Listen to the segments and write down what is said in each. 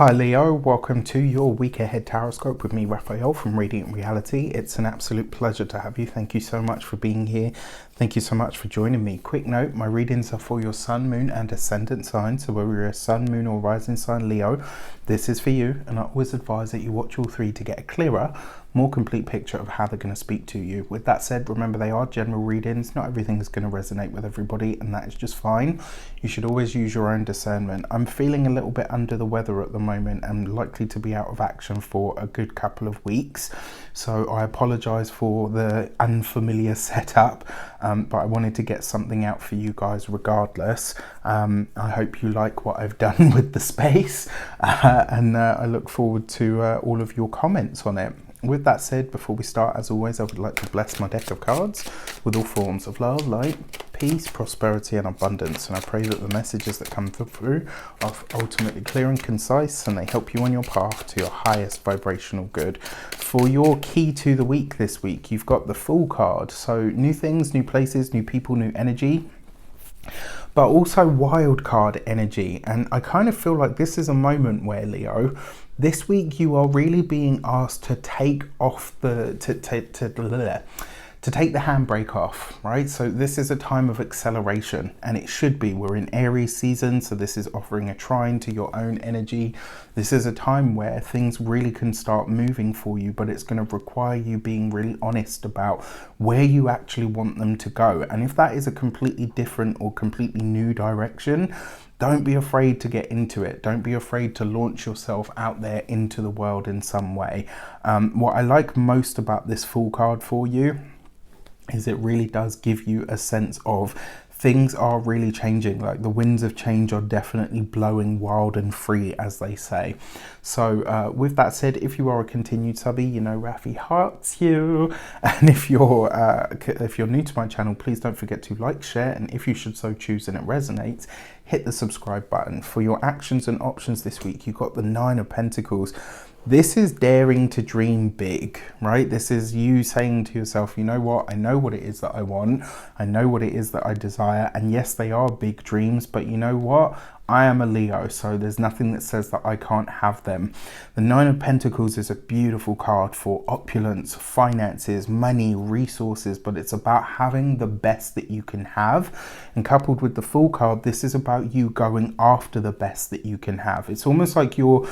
Hi Leo, welcome to your week ahead Taroscope with me, Raphael from Reydiant Reality. It's an absolute pleasure to have you. Thank you so much for being here. Thank you so much for joining me. Quick note, my readings are for your sun, moon and ascendant sign. So whether you're a sun, moon or rising sign Leo, this is for you. And I always advise that you watch all three to get a clearer, more complete picture of how they're going to speak to you. With that said, remember they are general readings. Not everything is going to resonate with everybody, and that is just fine. You should always use your own discernment. I'm feeling a little bit under the weather at the moment and likely to be out of action for a good couple of weeks. So I apologize for the unfamiliar setup, but I wanted to get something out for you guys regardless. I hope you like what I've done with the space, and I look forward to all of your comments on it. With that said, before we start, as always, I would like to bless my deck of cards with all forms of love, light, peace, prosperity and abundance. And I pray that the messages that come through are ultimately clear and concise, and they help you on your path to your highest vibrational good. For your key to the week this week, you've got the Fool card. So new things, new places, new people, new energy, but also wild card energy. And I kind of feel like this is a moment where, Leo, this week you are really being asked to take off the to take the handbrake off, right? So this is a time of acceleration, and it should be. We're in Aries season, so this is offering a trine to your own energy. This is a time where things really can start moving for you, but it's going to require you being really honest about where you actually want them to go. And if that is a completely different or completely new direction, don't be afraid to get into it. Don't be afraid to launch yourself out there into the world in some way. What I like most about this Fool card for you is it really does give you a sense of things are really changing. Like the winds of change are definitely blowing wild and free, as they say. So with that said, if you are a continued subby, you know Rafi hearts you. And if you're new to my channel, please don't forget to like, share, and if you should so choose and it resonates, hit the subscribe button. For your actions and options this week, you've got the Nine of Pentacles. This is daring to dream big, right? This is you saying to yourself, you know what? I know what it is that I want. I know what it is that I desire. And yes, they are big dreams, but you know what? I am a Leo, so there's nothing that says that I can't have them. The Nine of Pentacles is a beautiful card for opulence, finances, money, resources, but it's about having the best that you can have. And coupled with the Fool card, this is about you going after the best that you can have. It's almost like your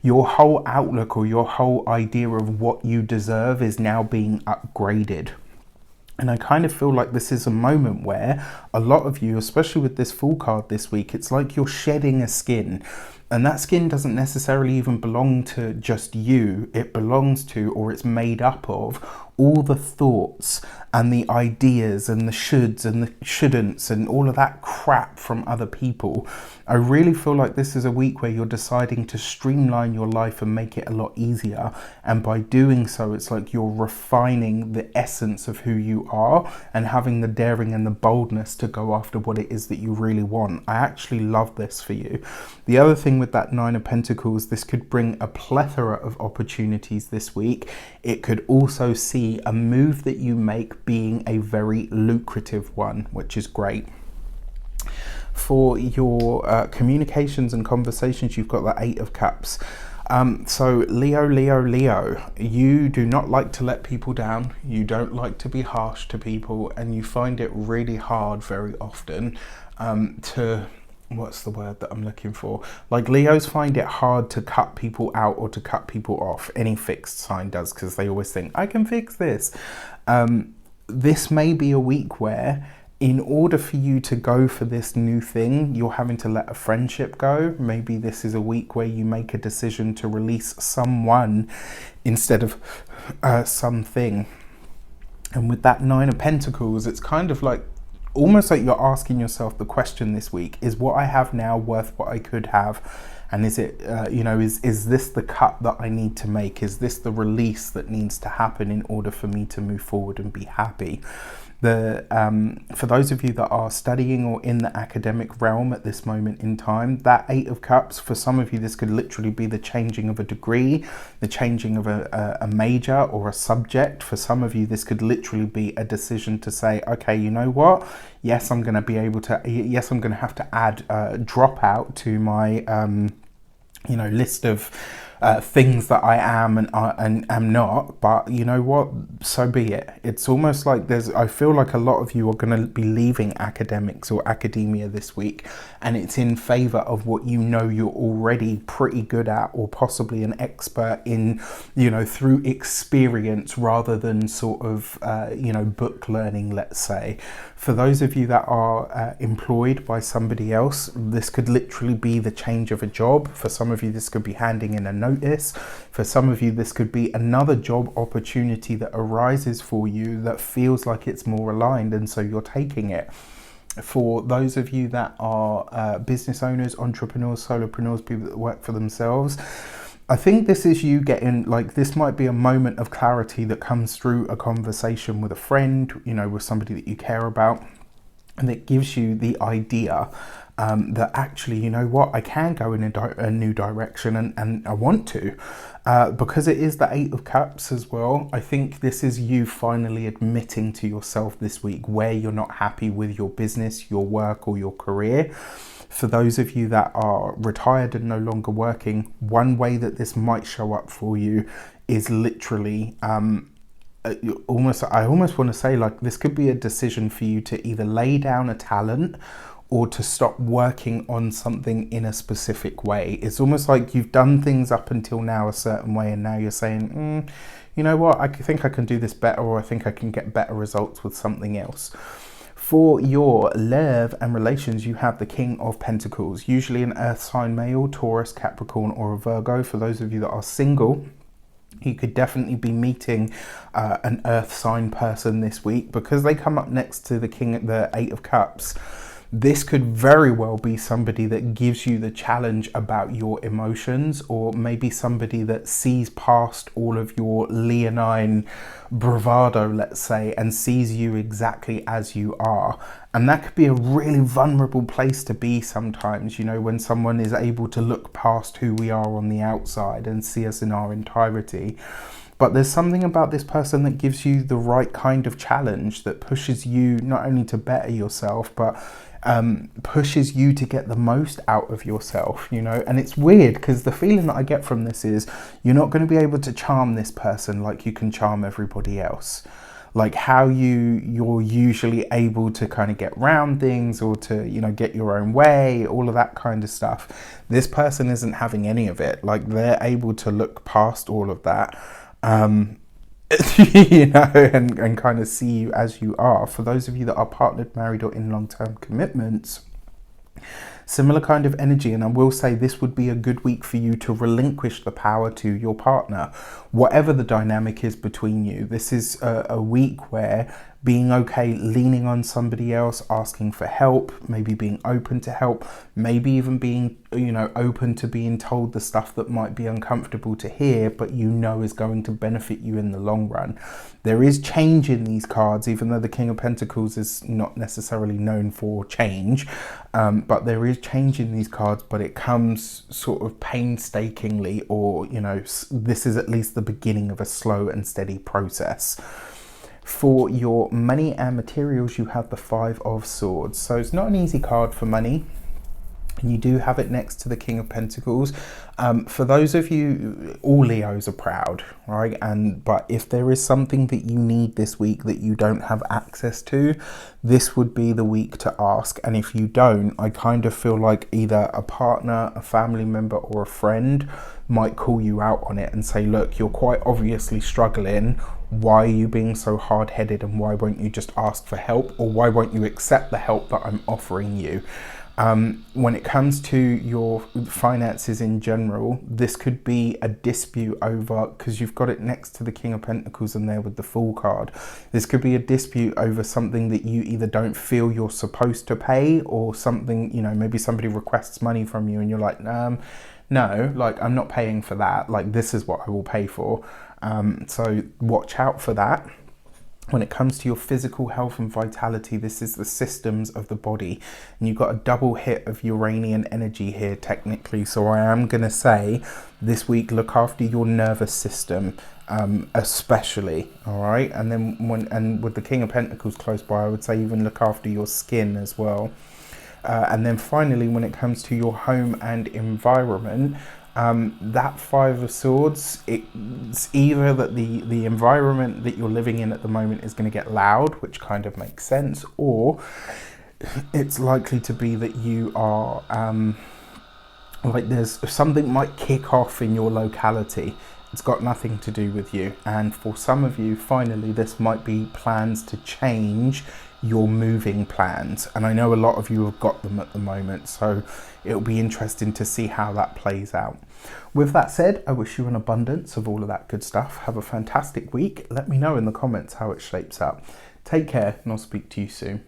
whole outlook or your whole idea of what you deserve is now being upgraded. And I kind of feel like this is a moment where a lot of you, especially with this Fool card this week, it's like you're shedding a skin. And that skin doesn't necessarily even belong to just you. It belongs to, or it's made up of, all the thoughts and the ideas and the shoulds and the shouldn'ts and all of that crap from other people. I really feel like this is a week where you're deciding to streamline your life and make it a lot easier. And by doing so, it's like you're refining the essence of who you are and having the daring and the boldness to go after what it is that you really want. I actually love this for you. The other thing with that Nine of Pentacles, this could bring a plethora of opportunities this week. It could also see a move that you make being a very lucrative one, which is great. For your communications and conversations, you've got the Eight of Cups. So Leo, you do not like to let people down. You don't like to be harsh to people, and you find it really hard very often to, what's the word that I'm looking for? Like Leos find it hard to cut people out or to cut people off. Any fixed sign does, because they always think, I can fix this. This may be a week where, in order for you to go for this new thing, you're having to let a friendship go. Maybe this is a week where you make a decision to release someone instead of something. And with that Nine of Pentacles, it's kind of like, almost like you're asking yourself the question this week, is what I have now worth what I could have? And is it, is this the cut that I need to make? Is this the release that needs to happen in order for me to move forward and be happy? For those of you that are studying or in the academic realm at this moment in time, that Eight of Cups, for some of you, this could literally be the changing of a degree, the changing of a major or a subject. For some of you, this could literally be a decision to say, okay, you know what? Yes, I'm going to have to add dropout to my list of things that I am and am not, but you know what, so be it. It's almost like I feel like a lot of you are going to be leaving academics or academia this week, and it's in favor of what you're already pretty good at, or possibly an expert in, through experience rather than sort of book learning, let's say. For those of you that are employed by somebody else, this could literally be the change of a job. For some of you, this could be handing in a notice. For some of you, this could be another job opportunity that arises for you that feels like it's more aligned, and so you're taking it. For those of you that are business owners, entrepreneurs, solopreneurs, people that work for themselves, I think this is you getting, this might be a moment of clarity that comes through a conversation with a friend, with somebody that you care about, and that gives you the idea that actually, I can go in a new direction, and I want to, because it is the 8 of Cups as well. I think this is you finally admitting to yourself this week where you're not happy with your business, your work, or your career. For those of you that are retired and no longer working, one way that this might show up for you is literally I almost want to say, this could be a decision for you to either lay down a talent or to stop working on something in a specific way. It's almost like you've done things up until now a certain way, and now you're saying, you know what, I think I can do this better, or I think I can get better results with something else. For your love and relations, you have the King of Pentacles, usually an earth sign male, Taurus, Capricorn, or a Virgo. For those of you that are single, you could definitely be meeting an earth sign person this week, because they come up next to the 8 of Cups. This could very well be somebody that gives you the challenge about your emotions, or maybe somebody that sees past all of your leonine bravado, let's say, and sees you exactly as you are. And that could be a really vulnerable place to be sometimes, when someone is able to look past who we are on the outside and see us in our entirety. But there's something about this person that gives you the right kind of challenge, that pushes you not only to better yourself, but pushes you to get the most out of yourself, and it's weird because the feeling that I get from this is you're not going to be able to charm this person like you can charm everybody else. Like how you're usually able to kind of get round things, or to get your own way, all of that kind of stuff. This person isn't having any of it. They're able to look past all of that, and kind of see you as you are. For those of you that are partnered, married, or in long-term commitments, similar kind of energy. And I will say this would be a good week for you to relinquish the power to your partner, whatever the dynamic is between you. This is a week where being okay leaning on somebody else, asking for help, maybe being open to help, maybe even being open to being told the stuff that might be uncomfortable to hear, but is going to benefit you in the long run. There is change in these cards, even though the King of Pentacles is not necessarily known for change, but there is change in these cards, but it comes sort of painstakingly, or this is at least the beginning of a slow and steady process. For your money and materials, you have the 5 of Swords. So it's not an easy card for money. And you do have it next to the King of Pentacles. For those of you, all Leos are proud, right? But if there is something that you need this week that you don't have access to, this would be the week to ask. And if you don't, I kind of feel like either a partner, a family member, or a friend might call you out on it and say, look, you're quite obviously struggling. Why are you being so hard-headed, and why won't you just ask for help, or why won't you accept the help that I'm offering you? When it comes to your finances in general, this could be a dispute over, because you've got it next to the King of Pentacles and there with the Fool card. This could be a dispute over something that you either don't feel you're supposed to pay, or something, maybe somebody requests money from you and you're like, no, I'm not paying for that. This is what I will pay for. So watch out for that. When it comes to your physical health and vitality, this is the systems of the body. And you've got a double hit of Uranian energy here, technically. So I am going to say this week, look after your nervous system, especially. All right. And then with the King of Pentacles close by, I would say even look after your skin as well. And then finally, when it comes to your home and environment, That Five of Swords, it's either that the environment that you're living in at the moment is going to get loud, which kind of makes sense, or it's likely to be that you are like there's something might kick off in your locality. It's got nothing to do with you, and for some of you, finally, this might be plans to change your moving plans, and I know a lot of you have got them at the moment, so it'll be interesting to see how that plays out. With that said, I wish you an abundance of all of that good stuff. Have a fantastic week. Let me know in the comments how it shapes up. Take care, and I'll speak to you soon.